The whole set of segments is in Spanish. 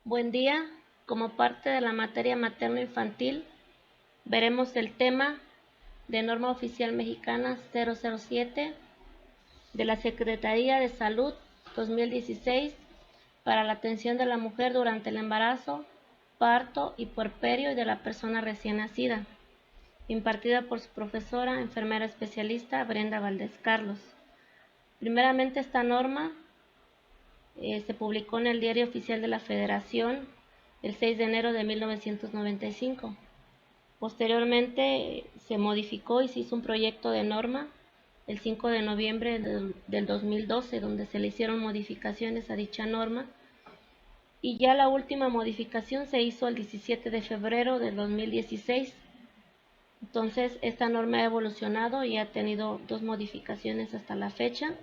Buen día. Como parte de la materia materno-infantil, veremos el tema de Norma Oficial Mexicana 007 de la Secretaría de Salud 2016 para la atención de la mujer durante el embarazo, parto y puerperio y de la persona recién nacida, impartida por su profesora, enfermera especialista Brenda Valdés Carlos. Primeramente, esta norma se publicó en el Diario Oficial de la Federación el 6 de enero de 1995. Posteriormente se modificó y se hizo un proyecto de norma el 5 de noviembre del 2012, donde se le hicieron modificaciones a dicha norma, y ya la última modificación se hizo el 17 de febrero del 2016. Entonces esta norma ha evolucionado y ha tenido 2 modificaciones hasta la fecha,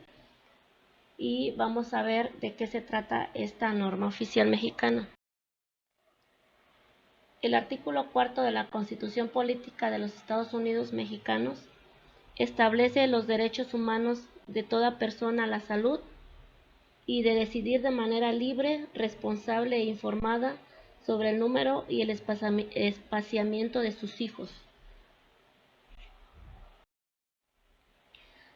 y vamos a ver de qué se trata esta norma oficial mexicana. El artículo 4 de la Constitución Política de los Estados Unidos Mexicanos establece los derechos humanos de toda persona a la salud y de decidir de manera libre, responsable e informada sobre el número y el espaciamiento de sus hijos.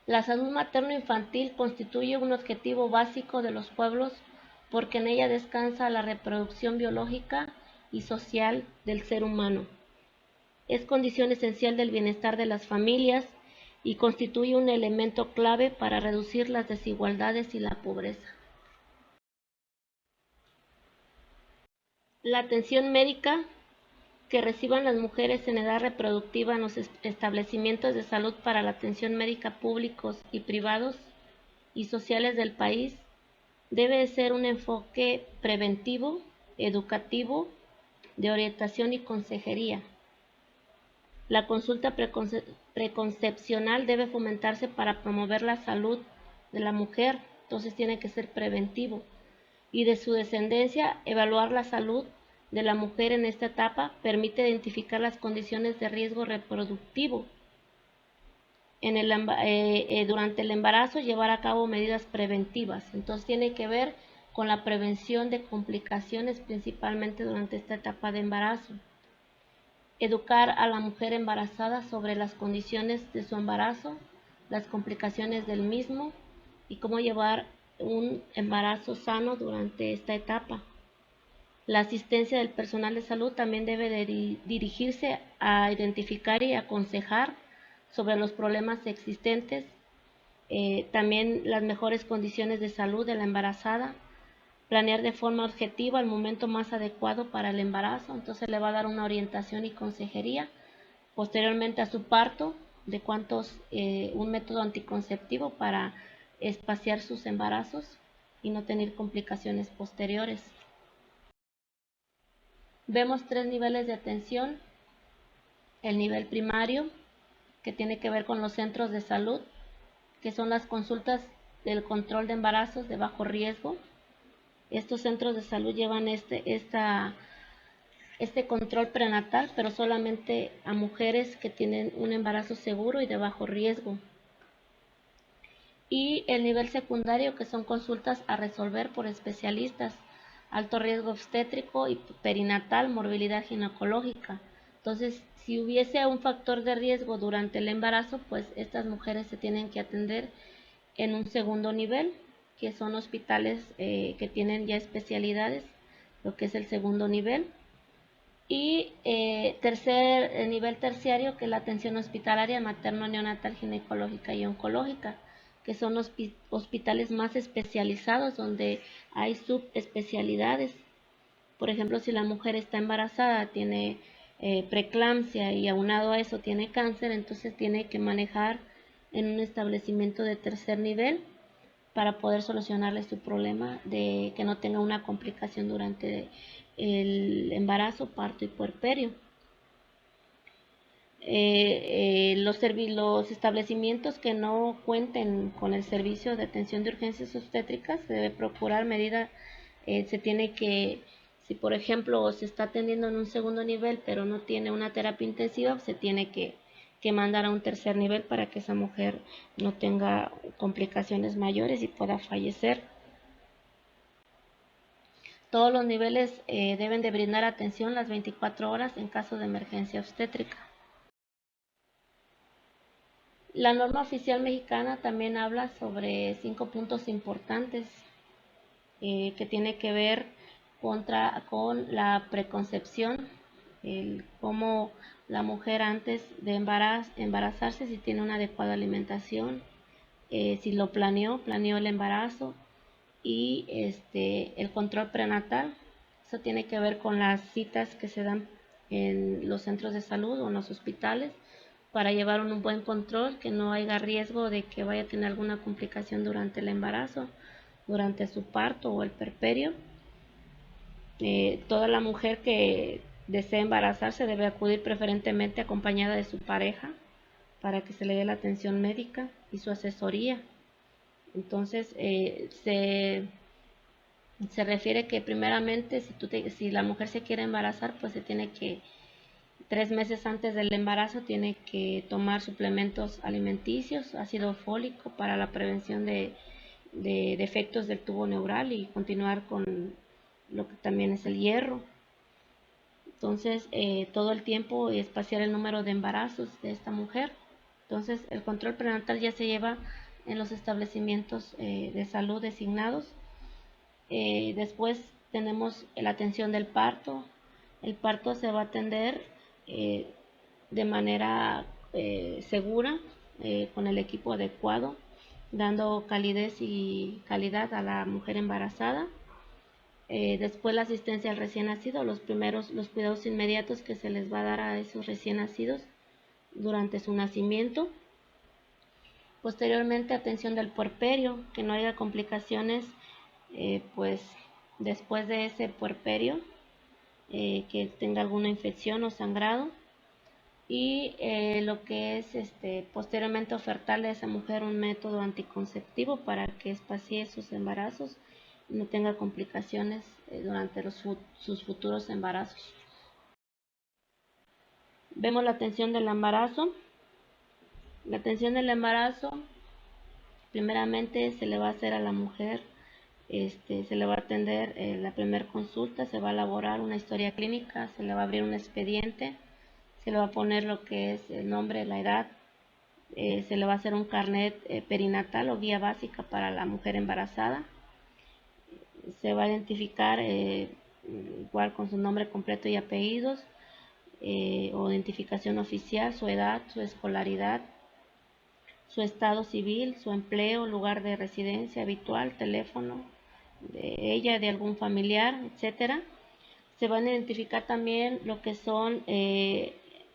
La salud materno-infantil constituye un objetivo básico de los pueblos porque en ella descansa la reproducción biológica y social del ser humano. Es condición esencial del bienestar de las familias y constituye un elemento clave para reducir las desigualdades y la pobreza. La atención médica que reciban las mujeres en edad reproductiva en los establecimientos de salud para la atención médica públicos y privados y sociales del país debe ser un enfoque preventivo, educativo, de orientación y consejería. La consulta preconcepcional debe fomentarse para promover la salud de la mujer, entonces tiene que ser preventivo, y de su descendencia. Evaluar la salud de la mujer en esta etapa permite identificar las condiciones de riesgo reproductivo. Durante el embarazo, llevar a cabo medidas preventivas, entonces tiene que ver con la prevención de complicaciones, principalmente durante esta etapa de embarazo. Educar a la mujer embarazada sobre las condiciones de su embarazo, las complicaciones del mismo y cómo llevar un embarazo sano durante esta etapa. La asistencia del personal de salud también debe dirigirse a identificar y aconsejar sobre los problemas existentes, también las mejores condiciones de salud de la embarazada, planear de forma objetiva el momento más adecuado para el embarazo, entonces le va a dar una orientación y consejería. Posteriormente a su parto, de un método anticonceptivo para espaciar sus embarazos y no tener complicaciones posteriores. Vemos 3 niveles de atención. El nivel primario, que tiene que ver con los centros de salud, que son las consultas del control de embarazos de bajo riesgo. Estos centros de salud llevan este control prenatal, pero solamente a mujeres que tienen un embarazo seguro y de bajo riesgo. Y el nivel secundario, que son consultas a resolver por especialistas, alto riesgo obstétrico y perinatal, morbilidad ginecológica. Entonces, si hubiese un factor de riesgo durante el embarazo, pues estas mujeres se tienen que atender en un segundo nivel, que son hospitales que tienen ya especialidades, lo que es el segundo nivel. Y nivel terciario, que es la atención hospitalaria materno-neonatal, ginecológica y oncológica, que son hospitales más especializados donde hay subespecialidades. Por ejemplo, si la mujer está embarazada, tiene preeclampsia y aunado a eso tiene cáncer, entonces tiene que manejar en un establecimiento de tercer nivel para poder solucionarle su problema de que no tenga una complicación durante el embarazo, parto y puerperio. Los establecimientos que no cuenten con el servicio de atención de urgencias obstétricas se debe procurar si por ejemplo se está atendiendo en un segundo nivel pero no tiene una terapia intensiva, se tiene que que mandar a un tercer nivel para que esa mujer no tenga complicaciones mayores y pueda fallecer. Todos los niveles deben de brindar atención las 24 horas en caso de emergencia obstétrica. La norma oficial mexicana también habla sobre 5 puntos importantes que tiene que ver con la preconcepción, cómo la mujer antes de embarazarse, si tiene una adecuada alimentación, si lo planeó el embarazo, y el control prenatal. Eso tiene que ver con las citas que se dan en los centros de salud o en los hospitales para llevar un buen control, que no haya riesgo de que vaya a tener alguna complicación durante el embarazo, durante su parto o el puerperio. Toda la mujer que desea embarazarse debe acudir preferentemente acompañada de su pareja para que se le dé la atención médica y su asesoría. Entonces, se refiere que primeramente si la mujer se quiere embarazar, pues se tiene que 3 meses antes del embarazo tiene que tomar suplementos alimenticios, ácido fólico para la prevención de defectos del tubo neural y continuar con lo que también es el hierro. Entonces, todo el tiempo espaciar el número de embarazos de esta mujer. Entonces, el control prenatal ya se lleva en los establecimientos de salud designados. Después tenemos la atención del parto. El parto se va a atender de manera segura, con el equipo adecuado, dando calidez y calidad a la mujer embarazada. Después la asistencia al recién nacido, los cuidados inmediatos que se les va a dar a esos recién nacidos durante su nacimiento. Posteriormente, atención del puerperio, que no haya complicaciones pues después de ese puerperio, que tenga alguna infección o sangrado. Y lo que es posteriormente ofertarle a esa mujer un método anticonceptivo para que espacie sus embarazos y no tenga complicaciones durante sus futuros embarazos. Vemos la atención del embarazo. La atención del embarazo, primeramente se le va a hacer a la mujer, se le va a atender la primera consulta, se va a elaborar una historia clínica, se le va a abrir un expediente, se le va a poner lo que es el nombre, la edad, se le va a hacer un carnet perinatal o guía básica para la mujer embarazada. Se va a identificar igual con su nombre completo y apellidos, o identificación oficial, su edad, su escolaridad, su estado civil, su empleo, lugar de residencia habitual, teléfono de ella, de algún familiar, etcétera. Se van a identificar también lo que son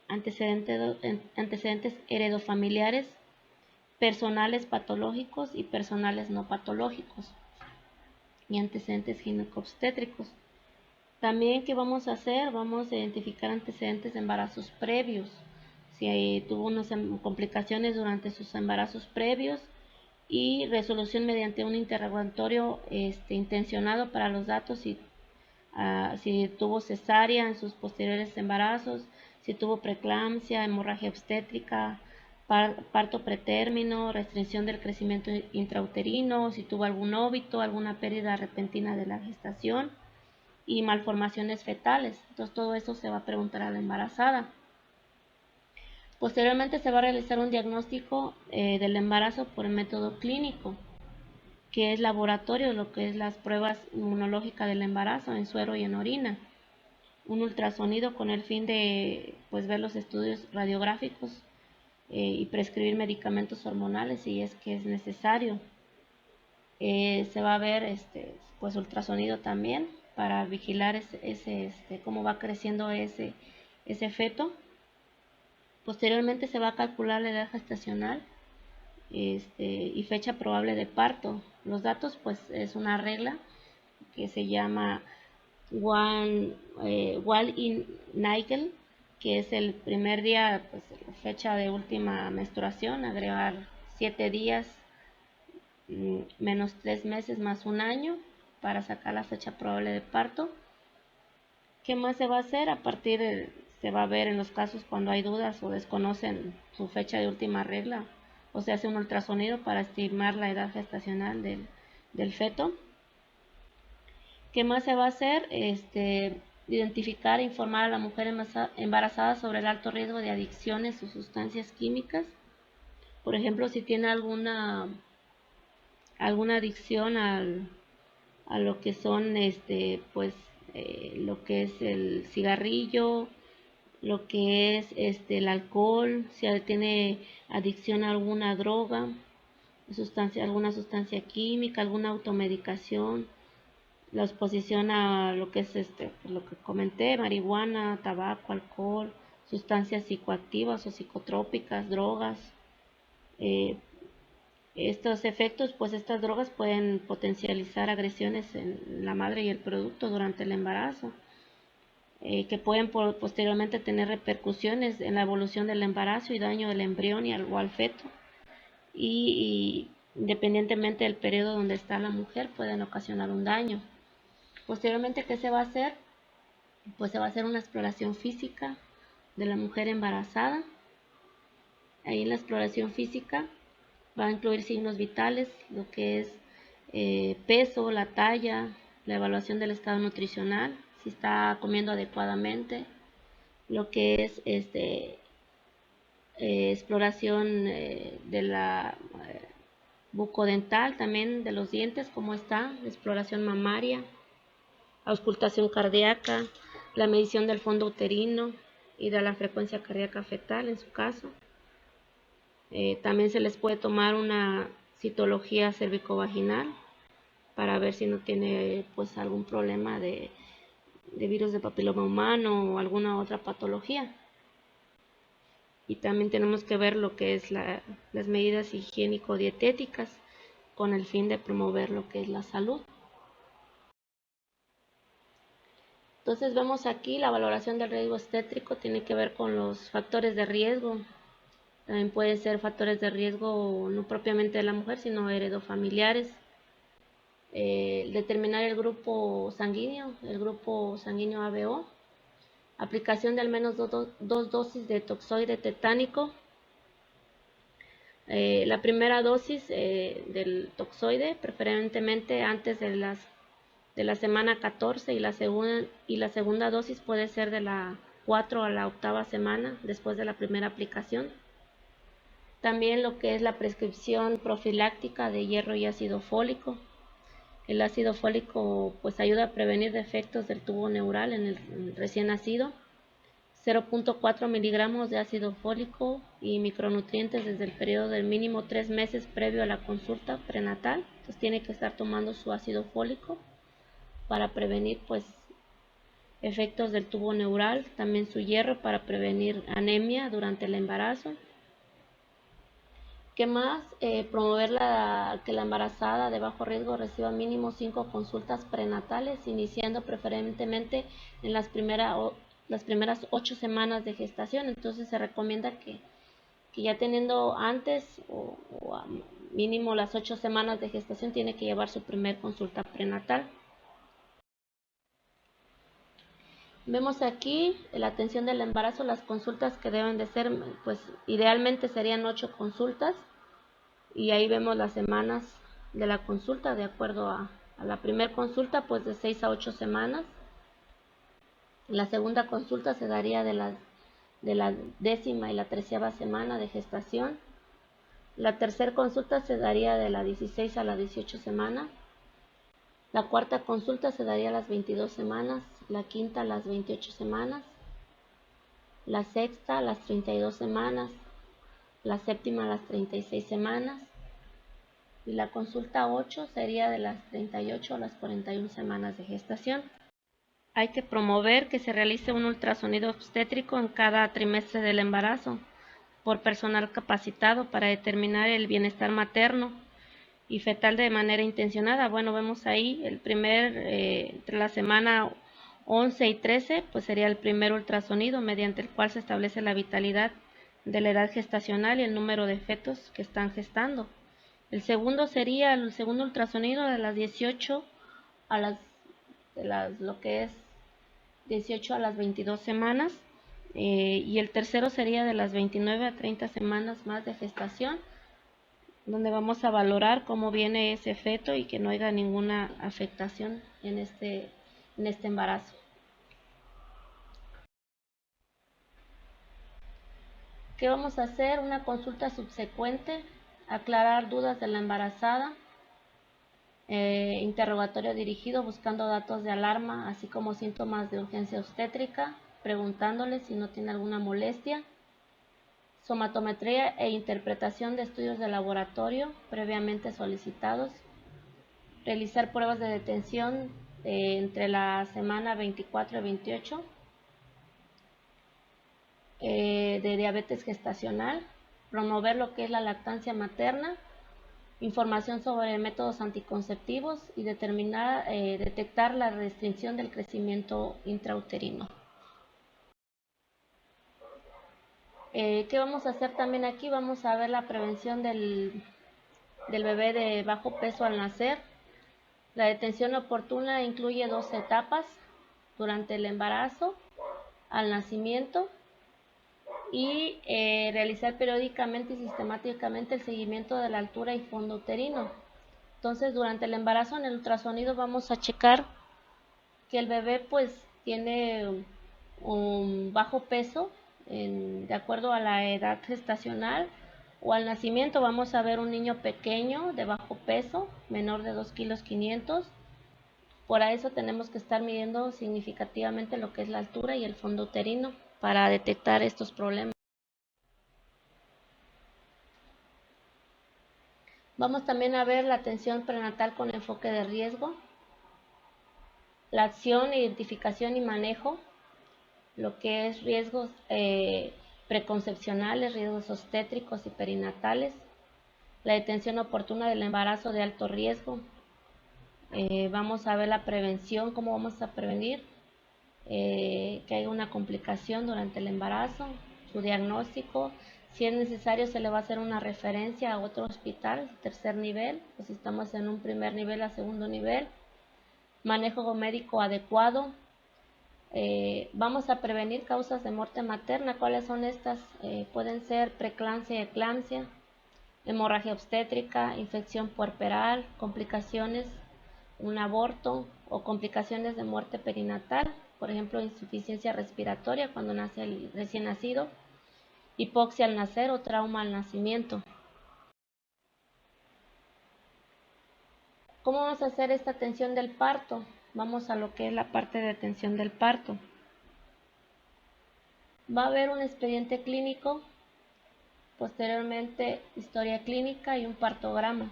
antecedentes heredofamiliares, personales patológicos y personales no patológicos, y antecedentes ginecobstétricos. También, ¿qué vamos a hacer? Vamos a identificar antecedentes de embarazos previos, si tuvo unas complicaciones durante sus embarazos previos, y resolución mediante un interrogatorio intencionado para los datos, si tuvo cesárea en sus posteriores embarazos, si tuvo preeclampsia, hemorragia obstétrica, parto pretérmino, restricción del crecimiento intrauterino, si tuvo algún óbito, alguna pérdida repentina de la gestación y malformaciones fetales. Entonces todo eso se va a preguntar a la embarazada. Posteriormente se va a realizar un diagnóstico del embarazo por el método clínico, que es laboratorio, lo que es las pruebas inmunológicas del embarazo en suero y en orina. Un ultrasonido con el fin de ver los estudios radiográficos y prescribir medicamentos hormonales si es que es necesario. Se va a ver ultrasonido también para vigilar cómo va creciendo ese feto. Posteriormente se va a calcular la edad gestacional y fecha probable de parto. Los datos es una regla que se llama Wall-Nigel, que es el primer día, fecha de última menstruación, agregar 7 días menos 3 meses más un año para sacar la fecha probable de parto. ¿Qué más se va a hacer? A partir se va a ver en los casos cuando hay dudas o desconocen su fecha de última regla, o se hace un ultrasonido para estimar la edad gestacional del feto. ¿Qué más se va a hacer? Identificar e informar a la mujer embarazada sobre el alto riesgo de adicciones o sustancias químicas. Por ejemplo, si tiene alguna adicción a lo que son lo que es el cigarrillo, lo que es el alcohol, si tiene adicción a alguna droga, alguna sustancia química, alguna automedicación, la exposición a lo que es lo que comenté, marihuana, tabaco, alcohol, sustancias psicoactivas o psicotrópicas, drogas. Estos efectos, pues estas drogas pueden potencializar agresiones en la madre y el producto durante el embarazo, que pueden posteriormente tener repercusiones en la evolución del embarazo y daño del embrión o al feto. Y independientemente del periodo donde está la mujer, pueden ocasionar un daño. Posteriormente, ¿qué se va a hacer? Pues se va a hacer una exploración física de la mujer embarazada. Ahí en la exploración física va a incluir signos vitales, lo que es peso, la talla, la evaluación del estado nutricional, si está comiendo adecuadamente, lo que es exploración de la bucodental, también de los dientes, cómo está, exploración mamaria, auscultación cardíaca, la medición del fondo uterino y de la frecuencia cardíaca fetal en su caso. También se les puede tomar una citología cervicovaginal para ver si no tiene pues algún problema de virus de papiloma humano o alguna otra patología. Y también tenemos que ver lo que es las medidas higiénico-dietéticas con el fin de promover lo que es la salud. Entonces vemos aquí la valoración del riesgo obstétrico tiene que ver con los factores de riesgo. También pueden ser factores de riesgo no propiamente de la mujer, sino heredofamiliares. Determinar el grupo sanguíneo ABO. Aplicación de al menos dos dosis de toxoide tetánico. La primera dosis del toxoide, preferentemente antes de la semana 14 y la segunda dosis puede ser de la 4 a la 8ª semana después de la primera aplicación. También lo que es la prescripción profiláctica de hierro y ácido fólico. El ácido fólico pues ayuda a prevenir defectos del tubo neural en el recién nacido. 0.4 miligramos de ácido fólico y micronutrientes desde el periodo del mínimo 3 meses previo a la consulta prenatal. Entonces tiene que estar tomando su ácido fólico para prevenir pues efectos del tubo neural. También su hierro para prevenir anemia durante el embarazo. ¿Qué más? Promover que la embarazada de bajo riesgo reciba mínimo 5 consultas prenatales, iniciando preferentemente en las primeras 8 semanas de gestación. Entonces se recomienda que ya teniendo antes o mínimo las 8 semanas de gestación tiene que llevar su primer consulta prenatal. Vemos aquí la atención del embarazo, las consultas que deben de ser, pues idealmente serían 8 consultas. Y ahí vemos las semanas de la consulta de acuerdo a la primera consulta, pues de 6 a 8 semanas. La segunda consulta se daría de la 10ª y la 13ª semana de gestación. La tercera consulta se daría de la 16 a la 18 semana. La cuarta consulta se daría a las 22 semanas. La quinta a las 28 semanas. La sexta a las 32 semanas. La séptima a las 36 semanas. Y la consulta 8 sería de las 38 a las 41 semanas de gestación. Hay que promover que se realice un ultrasonido obstétrico en cada trimestre del embarazo por personal capacitado para determinar el bienestar materno y fetal de manera intencionada. Bueno, vemos ahí entre la semana 11 y 13, pues sería el primer ultrasonido mediante el cual se establece la vitalidad de la edad gestacional y el número de fetos que están gestando. El segundo sería el segundo ultrasonido de las 18 a lo que es 18 a las 22 semanas. y el tercero sería de las 29 a 30 semanas más de gestación, donde vamos a valorar cómo viene ese feto y que no haya ninguna afectación en este embarazo. ¿Qué vamos a hacer? Una consulta subsecuente, aclarar dudas de la embarazada, interrogatorio dirigido buscando datos de alarma, así como síntomas de urgencia obstétrica, preguntándole si no tiene alguna molestia, somatometría e interpretación de estudios de laboratorio previamente solicitados, realizar pruebas de detención entre la semana 24 y 28, de diabetes gestacional, promover lo que es la lactancia materna, información sobre métodos anticonceptivos y detectar la restricción del crecimiento intrauterino. ¿Qué vamos a hacer también aquí? Vamos a ver la prevención del bebé de bajo peso al nacer. La detención oportuna incluye 2 etapas: durante el embarazo, al nacimiento, y realizar periódicamente y sistemáticamente el seguimiento de la altura y fondo uterino. Entonces, durante el embarazo, en el ultrasonido vamos a checar que el bebé pues tiene un bajo peso de acuerdo a la edad gestacional, o al nacimiento vamos a ver un niño pequeño de bajo peso, menor de 2,5 kilos. Por eso tenemos que estar midiendo significativamente lo que es la altura y el fondo uterino para detectar estos problemas. Vamos también a ver la atención prenatal con enfoque de riesgo, la acción, identificación y manejo, lo que es riesgos preconcepcionales, riesgos obstétricos y perinatales, la detención oportuna del embarazo de alto riesgo. Vamos a ver la prevención, cómo vamos a prevenir que haya una complicación durante el embarazo, su diagnóstico, si es necesario se le va a hacer una referencia a otro hospital, tercer nivel, o si estamos en un primer nivel a segundo nivel, manejo médico adecuado. Vamos a prevenir causas de muerte materna. ¿Cuáles son estas? Pueden ser preeclampsia y eclampsia, hemorragia obstétrica, infección puerperal, complicaciones, un aborto o complicaciones de muerte perinatal, por ejemplo, insuficiencia respiratoria cuando nace el recién nacido, hipoxia al nacer o trauma al nacimiento. ¿Cómo vamos a hacer esta atención del parto? Vamos a lo que es la parte de atención del parto. Va a haber un expediente clínico, posteriormente historia clínica y un partograma.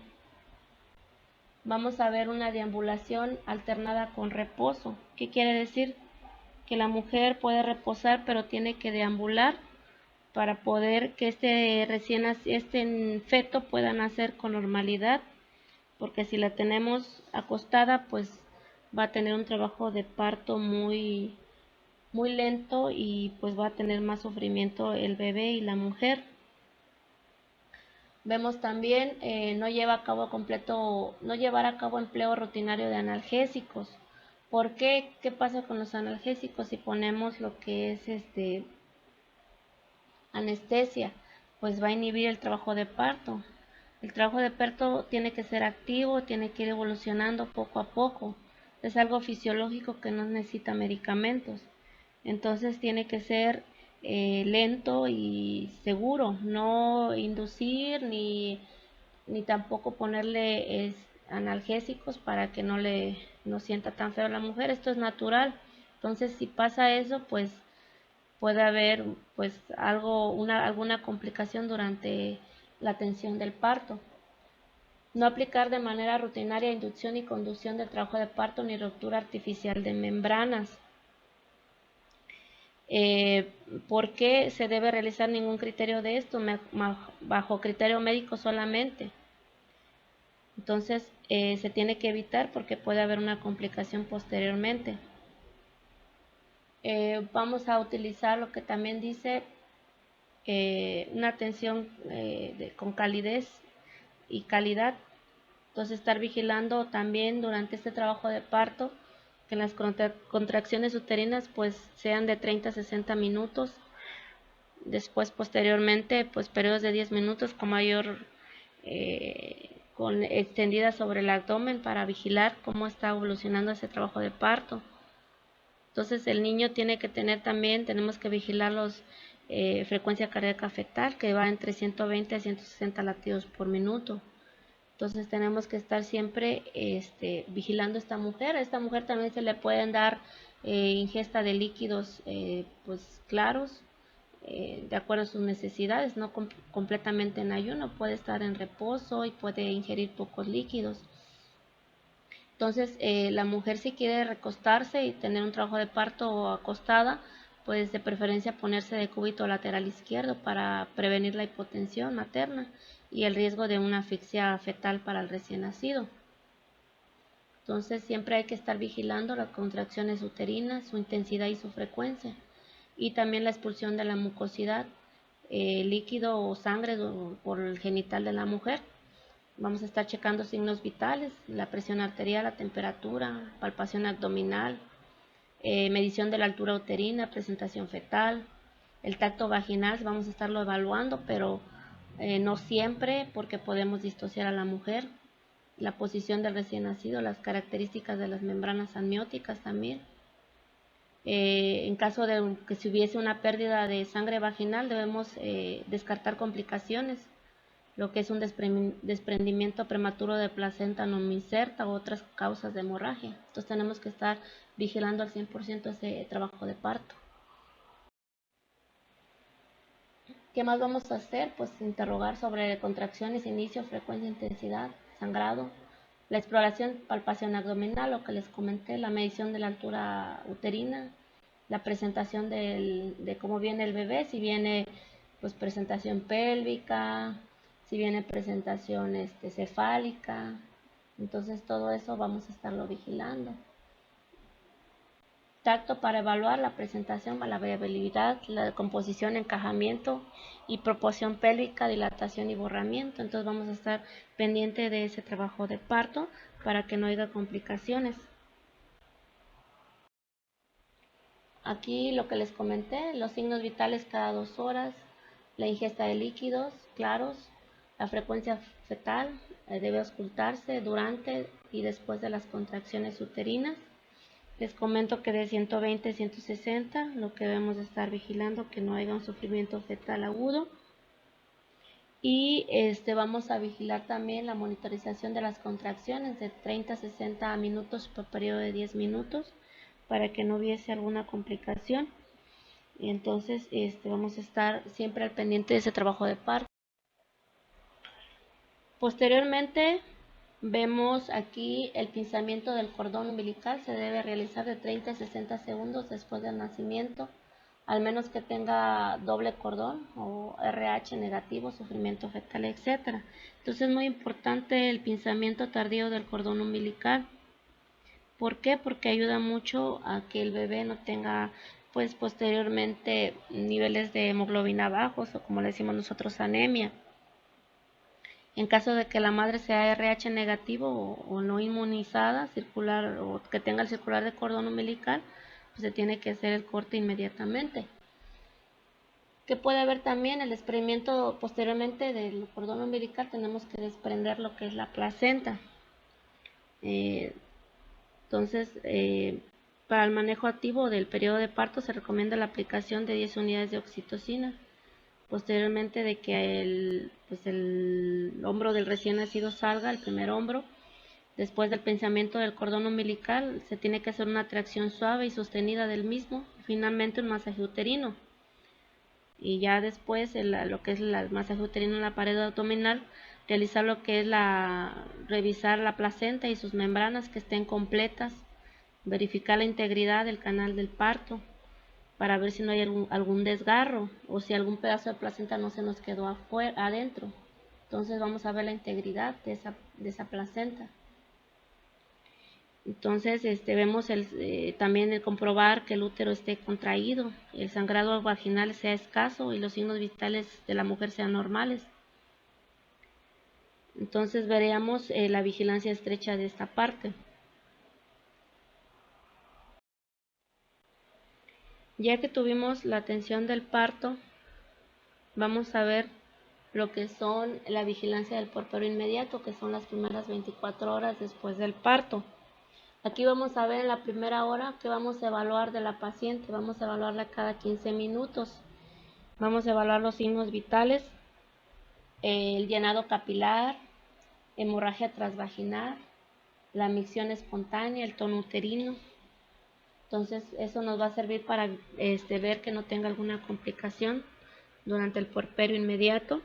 Vamos a ver una deambulación alternada con reposo. ¿Qué quiere decir? Que la mujer puede reposar, pero tiene que deambular para poder que este feto pueda nacer con normalidad, porque si la tenemos acostada, pues va a tener un trabajo de parto muy lento y pues va a tener más sufrimiento el bebé y la mujer. Vemos también no llevar a cabo empleo rutinario de analgésicos. ¿Por qué? ¿Qué pasa con los analgésicos si ponemos lo que es anestesia? Pues va a inhibir el trabajo de parto. El trabajo de parto tiene que ser activo, tiene que ir evolucionando poco a poco. Es algo fisiológico que no necesita medicamentos. Entonces tiene que ser lento y seguro, no inducir ni tampoco ponerle analgésicos para que no sienta tan feo la mujer. Esto es natural. Entonces si pasa eso, pues puede haber pues alguna complicación durante la atención del parto. No aplicar de manera rutinaria inducción y conducción del trabajo de parto ni ruptura artificial de membranas. ¿Por qué se debe realizar ningún criterio de esto? Bajo criterio médico solamente. Entonces se tiene que evitar porque puede haber una complicación posteriormente. Vamos a utilizar lo que también dice una atención con calidez y calidad. Entonces estar vigilando también durante este trabajo de parto que las contracciones uterinas pues sean de 30 a 60 minutos, Después, posteriormente, pues periodos de 10 minutos con mayor, con extendida sobre el abdomen para vigilar cómo está evolucionando ese trabajo de parto. Entonces el niño tiene que tener también, tenemos que vigilar los frecuencia cardíaca fetal, que va entre 120 a 160 latidos por minuto. Entonces tenemos que estar siempre vigilando a esta mujer. A esta mujer también se le pueden dar ingesta de líquidos pues claros, de acuerdo a sus necesidades, no completamente en ayuno, puede estar en reposo y puede ingerir pocos líquidos. Entonces, la mujer si quiere recostarse y tener un trabajo de parto acostada, pues de preferencia ponerse de cúbito lateral izquierdo para prevenir la hipotensión materna y el riesgo de una asfixia fetal para el recién nacido. Entonces, siempre hay que estar vigilando las contracciones uterinas, su intensidad y su frecuencia, y también la expulsión de la mucosidad, líquido o sangre por el genital de la mujer. Vamos a estar checando signos vitales, la presión arterial, la temperatura, palpación abdominal, medición de la altura uterina, presentación fetal, el tacto vaginal, vamos a estarlo evaluando, pero no siempre porque podemos disociar a la mujer, la posición del recién nacido, las características de las membranas amnióticas también. En caso de que si hubiese una pérdida de sangre vaginal, debemos descartar complicaciones, lo que es un desprendimiento prematuro de placenta no inserta u otras causas de hemorragia. Entonces tenemos que estar vigilando al 100% ese trabajo de parto. ¿Qué más vamos a hacer? Pues interrogar sobre contracciones, inicio, frecuencia, intensidad, sangrado, la exploración, palpación abdominal, lo que les comenté, la medición de la altura uterina, la presentación de cómo viene el bebé, si viene pues presentación pélvica, si viene presentación cefálica. Entonces todo eso vamos a estarlo vigilando. Tacto para evaluar la presentación, la variabilidad, la composición, encajamiento y proporción pélvica, dilatación y borramiento. Entonces vamos a estar pendiente de ese trabajo de parto para que no haya complicaciones. Aquí lo que les comenté, los signos vitales cada 2 horas, la ingesta de líquidos claros, la frecuencia fetal debe auscultarse durante y después de las contracciones uterinas. Les comento que de 120 a 160 lo que debemos estar vigilando que no haya un sufrimiento fetal agudo. Y vamos a vigilar también la monitorización de las contracciones de 30 a 60 minutos por periodo de 10 minutos para que no hubiese alguna complicación. Y entonces vamos a estar siempre al pendiente de ese trabajo de parto. Posteriormente vemos aquí el pinzamiento del cordón umbilical, se debe realizar de 30 a 60 segundos después del nacimiento, al menos que tenga doble cordón o RH negativo, sufrimiento fetal, etc. Entonces es muy importante el pinzamiento tardío del cordón umbilical. ¿Por qué? Porque ayuda mucho a que el bebé no tenga pues posteriormente niveles de hemoglobina bajos o como le decimos nosotros anemia. En caso de que la madre sea RH negativo o no inmunizada, circular o que tenga el circular de cordón umbilical, pues se tiene que hacer el corte inmediatamente. Que puede haber también el desprendimiento posteriormente del cordón umbilical, tenemos que desprender lo que es la placenta. Entonces, para el manejo activo del periodo de parto se recomienda la aplicación de 10 unidades de oxitocina. Posteriormente de que el hombro del recién nacido salga, el primer hombro, después del pinzamiento del cordón umbilical, se tiene que hacer una tracción suave y sostenida del mismo, y finalmente un masaje uterino. Y ya después, lo que es el masaje uterino en la pared abdominal, realizar lo que es revisar la placenta y sus membranas que estén completas, verificar la integridad del canal del parto, para ver si no hay algún desgarro o si algún pedazo de placenta no se nos quedó adentro. Entonces vamos a ver la integridad de esa placenta. Entonces vemos también el comprobar que el útero esté contraído, el sangrado vaginal sea escaso y los signos vitales de la mujer sean normales. Entonces veríamos la vigilancia estrecha de esta parte. Ya que tuvimos la atención del parto, vamos a ver lo que son la vigilancia del puerperio inmediato, que son las primeras 24 horas después del parto. Aquí vamos a ver en la primera hora que vamos a evaluar de la paciente, vamos a evaluarla cada 15 minutos. Vamos a evaluar los signos vitales, el llenado capilar, hemorragia transvaginal, la micción espontánea, el tono uterino. Entonces eso nos va a servir para ver que no tenga alguna complicación durante el puerperio inmediato.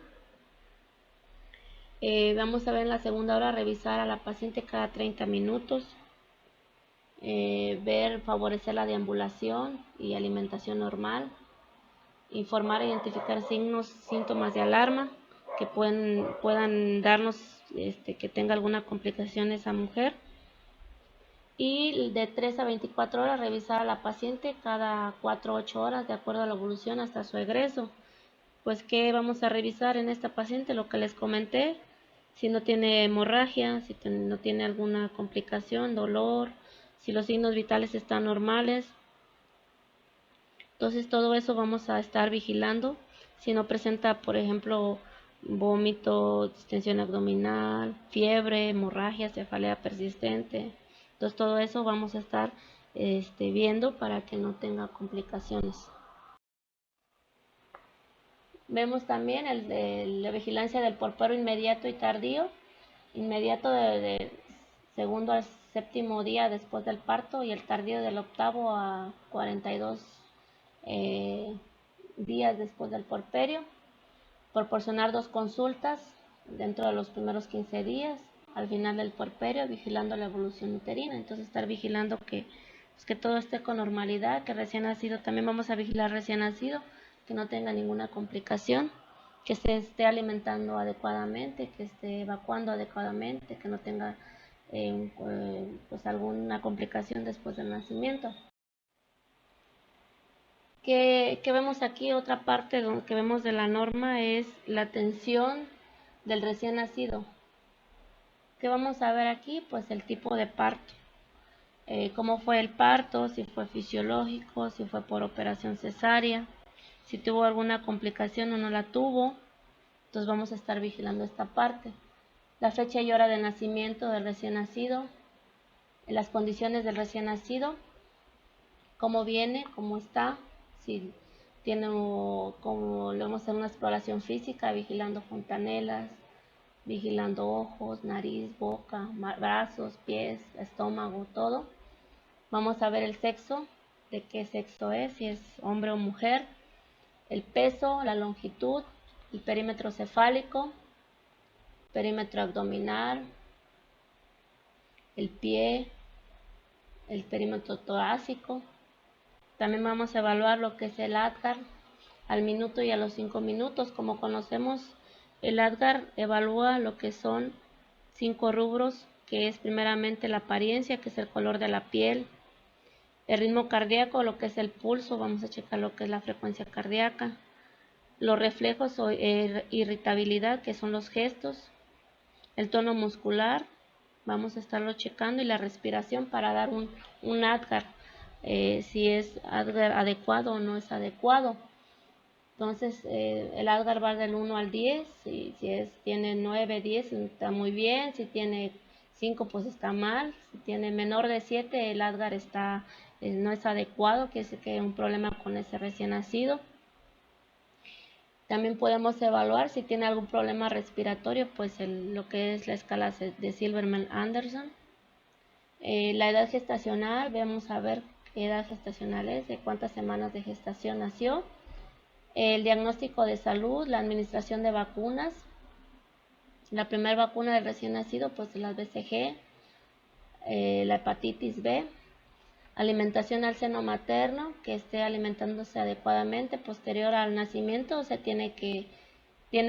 Vamos a ver en la segunda hora revisar a la paciente cada 30 minutos, favorecer la deambulación y alimentación normal, informar e identificar síntomas de alarma que puedan darnos que tenga alguna complicación esa mujer. Y de 3 a 24 horas revisar a la paciente cada 4 o 8 horas de acuerdo a la evolución hasta su egreso. Pues ¿qué vamos a revisar en esta paciente? Lo que les comenté, si no tiene hemorragia, si no tiene alguna complicación, dolor, si los signos vitales están normales. Entonces todo eso vamos a estar vigilando. Si no presenta, por ejemplo, vómito, distensión abdominal, fiebre, hemorragia, cefalea persistente. Entonces todo eso vamos a estar viendo para que no tenga complicaciones. Vemos también la vigilancia del puerperio inmediato y tardío. Inmediato de segundo al séptimo día después del parto y el tardío del octavo a 42 días después del puerperio. Proporcionar 2 consultas dentro de los primeros 15 días al final del puerperio, vigilando la evolución uterina. Entonces estar vigilando que todo esté con normalidad, que recién nacido, también vamos a vigilar recién nacido, que no tenga ninguna complicación, que se esté alimentando adecuadamente, que esté evacuando adecuadamente, que no tenga pues alguna complicación después del nacimiento. Que vemos aquí, otra parte que vemos de la norma es la atención del recién nacido. ¿Qué vamos a ver aquí? Pues el tipo de parto. Cómo fue el parto, si fue fisiológico, si fue por operación cesárea, si tuvo alguna complicación o no la tuvo. Entonces vamos a estar vigilando esta parte. La fecha y hora de nacimiento del recién nacido, las condiciones del recién nacido, cómo viene, cómo está, si tiene, como le vamos a hacer una exploración física, vigilando fontanelas, vigilando ojos, nariz, boca, brazos, pies, estómago, todo. Vamos a ver el sexo, de qué sexo es, si es hombre o mujer, el peso, la longitud, el perímetro cefálico, perímetro abdominal, el pie, el perímetro torácico. También vamos a evaluar lo que es el ADGAR al minuto y a los 5 minutos. Como conocemos, el ADGAR evalúa lo que son 5 rubros, que es primeramente la apariencia, que es el color de la piel, el ritmo cardíaco, lo que es el pulso, vamos a checar lo que es la frecuencia cardíaca, los reflejos o irritabilidad, que son los gestos, el tono muscular, vamos a estarlo checando, y la respiración para dar un ADGAR, si es ADGAR adecuado o no es adecuado. Entonces el ADGAR va del 1 al 10, y si tiene 9, 10 está muy bien, si tiene 5 pues está mal, si tiene menor de 7 el ADGAR no es adecuado, que es que hay un problema con ese recién nacido. También podemos evaluar si tiene algún problema respiratorio, pues lo que es la escala de Silverman-Anderson. La edad gestacional, vamos a ver qué edad gestacional es, de cuántas semanas de gestación nació. El diagnóstico de salud, la administración de vacunas. La primera vacuna del recién nacido, pues las BCG, la hepatitis B. Alimentación al seno materno, que esté alimentándose adecuadamente posterior al nacimiento. O sea, tiene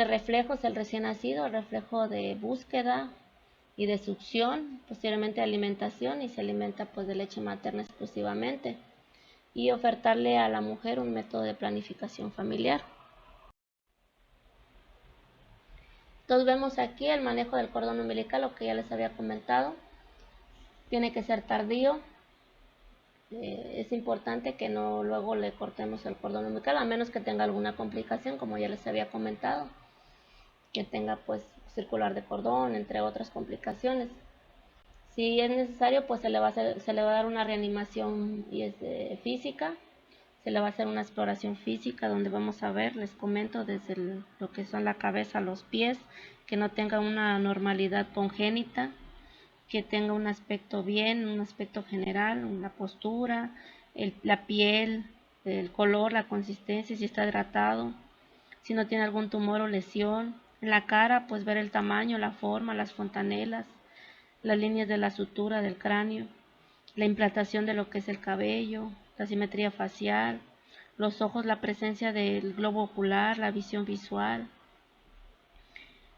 reflejos el recién nacido, el reflejo de búsqueda y de succión, posteriormente alimentación, y se alimenta pues de leche materna exclusivamente. Y ofertarle a la mujer un método de planificación familiar. Entonces vemos aquí el manejo del cordón umbilical, lo que ya les había comentado. Tiene que ser tardío. es importante que no luego le cortemos el cordón umbilical, a menos que tenga alguna complicación, como ya les había comentado, que tenga pues circular de cordón, entre otras complicaciones. Si es necesario, pues se le va a dar una reanimación física, se le va a hacer una exploración física donde vamos a ver, les comento, desde lo que son la cabeza a los pies, que no tenga una normalidad congénita, que tenga un aspecto bien, un aspecto general, la postura, la piel, el color, la consistencia, si está hidratado, si no tiene algún tumor o lesión. En la cara, pues ver el tamaño, la forma, las fontanelas, las líneas de la sutura del cráneo, la implantación de lo que es el cabello, la simetría facial, los ojos, la presencia del globo ocular, la visión visual,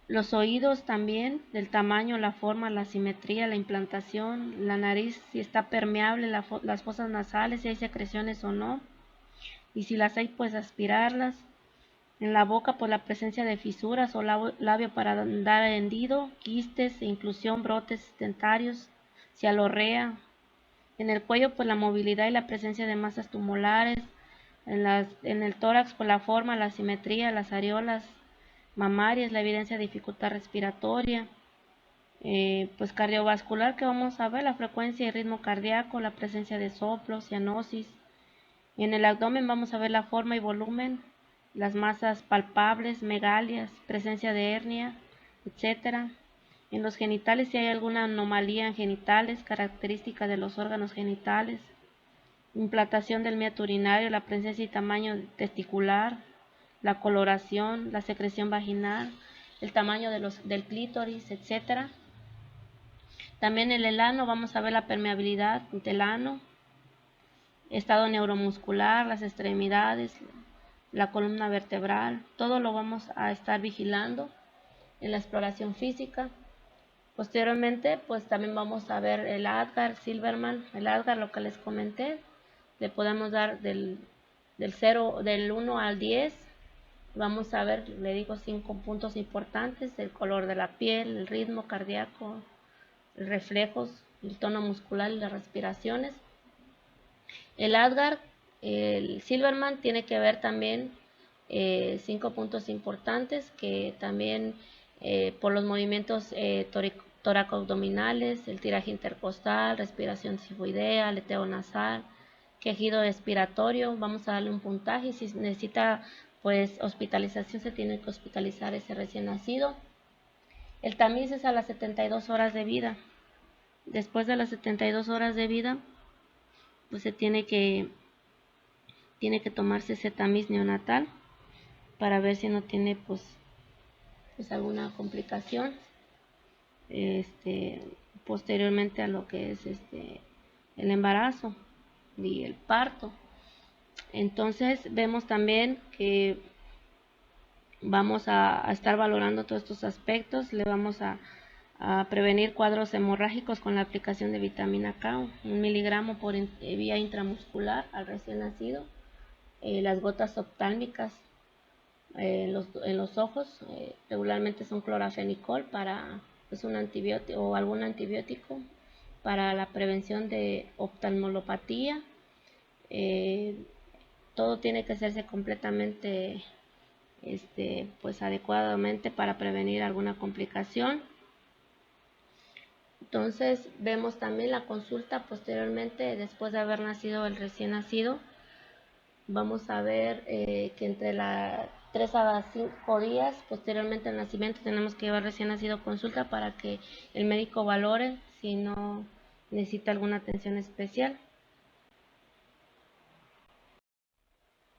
los oídos también, del tamaño, la forma, la simetría, la implantación, la nariz, si está permeable, las fosas nasales, si hay secreciones o no, y si las hay, pues aspirarlas. En la boca, pues la presencia de fisuras o labio para dar hendido, quistes, inclusión, brotes dentarios, cialorrea. En el cuello, pues la movilidad y la presencia de masas tumulares. En el tórax, pues la forma, la simetría, las areolas mamarias, la evidencia de dificultad respiratoria. Pues cardiovascular, que vamos a ver la frecuencia y ritmo cardíaco, la presencia de soplos, cianosis. En el abdomen vamos a ver la forma y volumen, las masas palpables, megalias, presencia de hernia, etcétera. En los genitales, si hay alguna anomalía en genitales, característica de los órganos genitales, implantación del meato urinario, la presencia y tamaño testicular, la coloración, la secreción vaginal, el tamaño del clítoris, etcétera. También en el ano vamos a ver la permeabilidad del ano, estado neuromuscular, las extremidades, la columna vertebral, todo lo vamos a estar vigilando en la exploración física. Posteriormente, pues también vamos a ver el Apgar, Silverman, el Apgar, lo que les comenté, le podemos dar del 1 al 10, vamos a ver, le digo 5 puntos importantes: el color de la piel, el ritmo cardíaco, reflejos, el tono muscular y las respiraciones. El Apgar, el Silverman, tiene que ver también 5 puntos importantes, que también por los movimientos toracoabdominales, el tiraje intercostal, respiración sifoidea, aleteo nasal, quejido expiratorio, vamos a darle un puntaje, y si necesita pues hospitalización, se tiene que hospitalizar ese recién nacido. El tamiz es a las 72 horas de vida. Después de las 72 horas de vida, pues se tiene que tomarse ese tamiz neonatal para ver si no tiene pues alguna complicación posteriormente a lo que es el embarazo y el parto. Entonces vemos también que vamos a estar valorando todos estos aspectos. Le vamos a prevenir cuadros hemorrágicos con la aplicación de vitamina K, 1 miligramo por vía intramuscular al recién nacido. Las gotas oftálmicas en los ojos, regularmente son clorafenicol para un antibiótico o algún antibiótico para la prevención de oftalmolopatía. Todo tiene que hacerse completamente pues adecuadamente para prevenir alguna complicación. Entonces vemos también la consulta posteriormente, después de haber nacido el recién nacido. Vamos a ver que entre 3 a 5 días posteriormente al nacimiento tenemos que llevar recién nacido consulta para que el médico valore si no necesita alguna atención especial.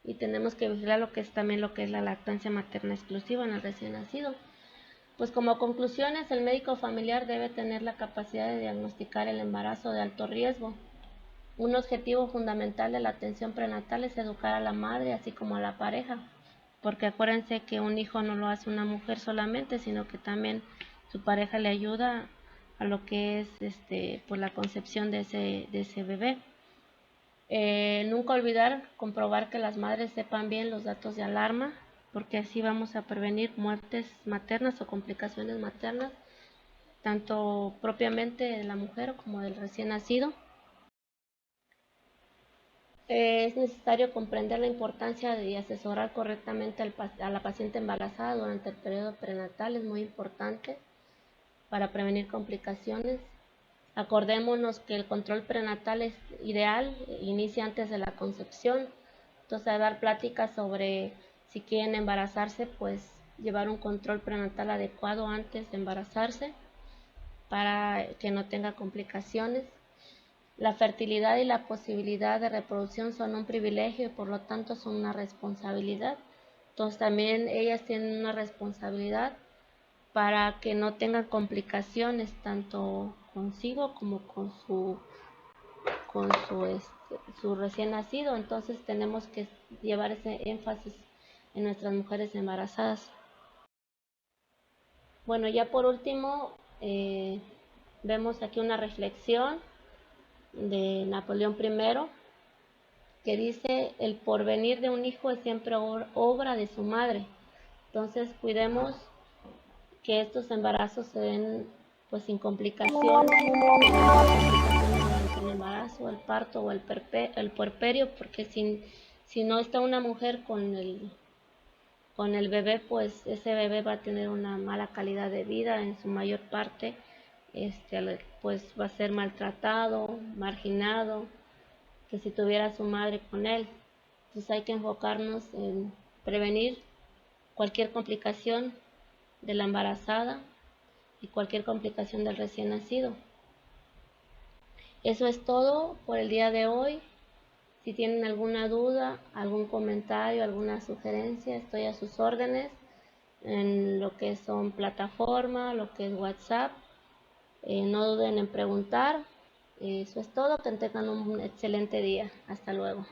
Y tenemos que vigilar lo que es también lo que es la lactancia materna exclusiva en el recién nacido. Pues como conclusiones, el médico familiar debe tener la capacidad de diagnosticar el embarazo de alto riesgo. Un objetivo fundamental de la atención prenatal es educar a la madre así como a la pareja, porque acuérdense que un hijo no lo hace una mujer solamente, sino que también su pareja le ayuda a lo que es pues la concepción de ese bebé. Nunca olvidar comprobar que las madres sepan bien los datos de alarma, porque así vamos a prevenir muertes maternas o complicaciones maternas, tanto propiamente de la mujer como del recién nacido. Es necesario comprender la importancia de asesorar correctamente a la paciente embarazada durante el periodo prenatal, es muy importante para prevenir complicaciones. Acordémonos que el control prenatal es ideal, inicia antes de la concepción, entonces a dar pláticas sobre si quieren embarazarse, pues llevar un control prenatal adecuado antes de embarazarse para que no tenga complicaciones. La fertilidad y la posibilidad de reproducción son un privilegio y por lo tanto son una responsabilidad. Entonces también ellas tienen una responsabilidad para que no tengan complicaciones tanto consigo como su recién nacido. Entonces tenemos que llevar ese énfasis en nuestras mujeres embarazadas. Bueno, ya por último, vemos aquí una reflexión de Napoleón I que dice: el porvenir de un hijo es siempre obra de su madre. Entonces cuidemos que estos embarazos se den pues sin complicaciones, durante el embarazo, el parto o el puerperio, porque si no está una mujer con el bebé, pues ese bebé va a tener una mala calidad de vida en su mayor parte, pues va a ser maltratado, marginado, que si tuviera a su madre con él. Entonces hay que enfocarnos en prevenir cualquier complicación de la embarazada y cualquier complicación del recién nacido. Eso es todo por el día de hoy. Si tienen alguna duda, algún comentario, alguna sugerencia, estoy a sus órdenes en lo que son plataforma, lo que es WhatsApp. No duden en preguntar. Eso es todo. Que tengan un excelente día. Hasta luego.